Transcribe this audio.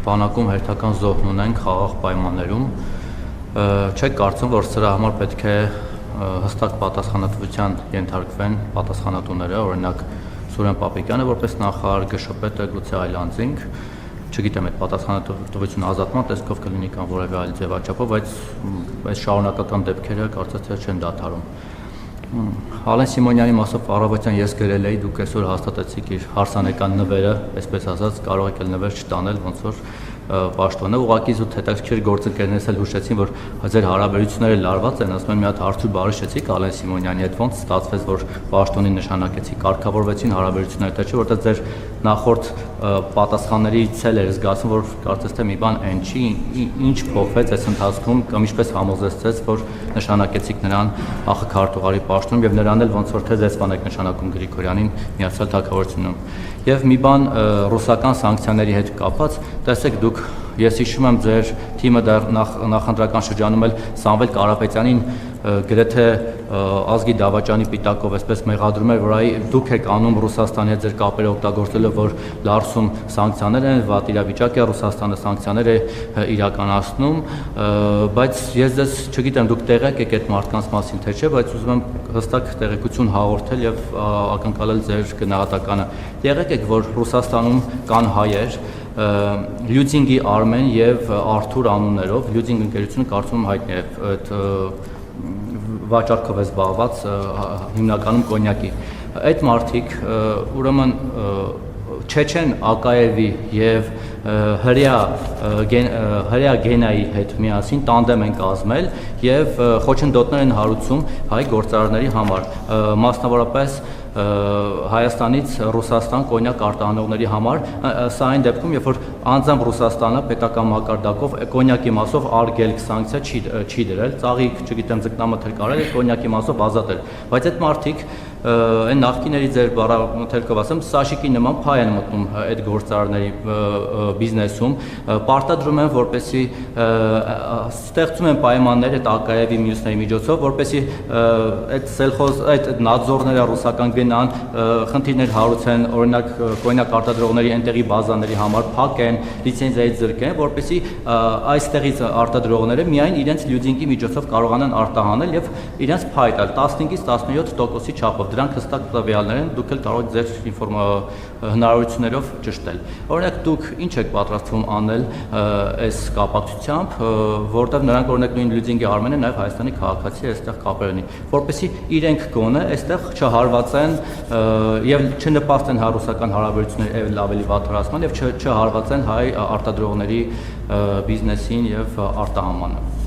բանակում հերթական զոհն ունենք խաղաղ պայմաններում, չեք կարծում, որ սրա համար պետք է հստակ պատասխանատվության ենթարկվեն պատասխանատուները, օրինակ Սուրեն Պապիկյանը որպես նախարար, ԳՇՊՏ-ը, գուցե այլ անձինք, չգիտեմ այդ պատասխանատվություն ազատման տեսքով կլինի կամ որևէ այլ ձևաչափով, բայց այս շարունակական դեպքերը կարծես թե չեն դադարում։ Ալեն Սիմոնյանի մասով առավոտյան ես գրել էի, դուք այսօր հաստատեցիք իր հարսանեկան նվերը, այսպես ասած, կարող եք նվեր չտանել, ոնց որ պաշտոնը, ուղղակի զուտ հետաքրքիր գործընկերներս էլ հուշեցին, որ ձեր հարաբերությունները լարված են, ասում են մի հատ Արթուր Բարիշեցիք Ալեն Սիմոնյանի հետ, ոնց ստացվեց, որ պաշտոնին նշանակեցիք, կարգավորվեցին հարաբերությունները, թե չէ, որտեղ ձեր նախորդ պատասխանների ցել էր զգացում, որ կարծես թե մի բան այն չի, ինչ փոխվեց այս ընթացքում կամ ինչպես համոզեցեց, որ նշանակեցիք նրան ԱԽ քարտուղարի պաշտոնում եւ նրան էլ ոնց որ թե դեսպան եք նշանակում Գրիգորյանին Միացյալ Թագավորությունում։ Եվ մի բան ռուսական սանկցիաների հետ կապած, տեսեք դուք, ես հիշում եմ ձեր թիմը դեռ նախընտրական շրջանում էլ Սամվել Կարապետյանին գրեթե ազգի դավաճանի պիտակով այսպես մեղադրում էր, որ դուք եք անում Ռուսաստանի հետ ձեր կապերը օգտագործելով, որ Լարսում սանկցիաներ են, վատ իրավիճակ է, Ռուսաստանը սանկցիաներ է իրականացնում, բայց ես ձեզ չգիտեմ, դուք տեղյակ եք այդ մարդկանց մասին թե չէ, բայց ուզում եմ հստակ տեղեկություն հաղորդել եւ ակնկալել ձեր գնահատականը։ Տեղյակ եք, որ Ռուսաստանում կան հայեր, Լյուդինգի Արմեն եւ Արթուր անուններով, Լյուդինգ ընկերությունը կարծում եմ հայտնի է այդ վաճառքով է զբաղված հիմնականում կոնյակի։ Այդ մարդիկ ուրեմն Չեչեն Ակաևի եւ հրեա Գենայի հետ միասին տանդեմ են կազմել եւ խոչընդոտներ են հարուցում հայ գործարարների համար, մասնավորապես Հայաստանից Ռուսաստան կոնյակ արտահանողների համար, սա այն դեպքում, երբ որ անձամբ Ռուսաստանը պետական մակարդակով կոնյակի մասով արգելք սանկցիա չի դրել, ծաղիկ, չգիտեմ, ձկնամթեր կարել է կոնյակի մասով ազատել, բայց այդ մարդիկ այն նախկիների ձեր բառամթերքով ասեմ, սաշիկի նման փայ են մտնում այդ գործարարների բիզնեսում, պարտադրում են, որպեսզի ստեղծում են պայմաններ այդ Ակաևի մյուսների միջոցով, որպեսզի այդ սելխոզ, այդ նadzորները ռուսական գնան, խնդիրներ հարուցեն, օրինակ կոնյակ արտադրողների այնտեղի բազաների համար փակեն, լիցենզիայից զրկեն, որպեսզի այստեղից արտադրողները միայն իրենց լյուդինգի միջոցով կարողանան արտահանել եւ իրենց փայ տալ 15-ից 17% չափով։ Դրանք հստակ տվյալներ են, դուք էլ կարող եք ձեր հնարավորություններով ճշտել։ Օրինակ դուք ինչ եք պատրաստվում անել այս կապակցությամբ, որտեղ նրանք օրինակ նույն Լյուդինգի Արմենը նաև Հայաստանի քաղաքացի է, այստեղ կապեր ունի, որպեսզի իրենք գոնե այստեղ չհարվածեն եւ չնպաստեն ռուսական հարաբերությունների ավելի վատթարացման եւ չհարվածեն հայ արտադրողների բիզնեսին եւ արտահանմանը։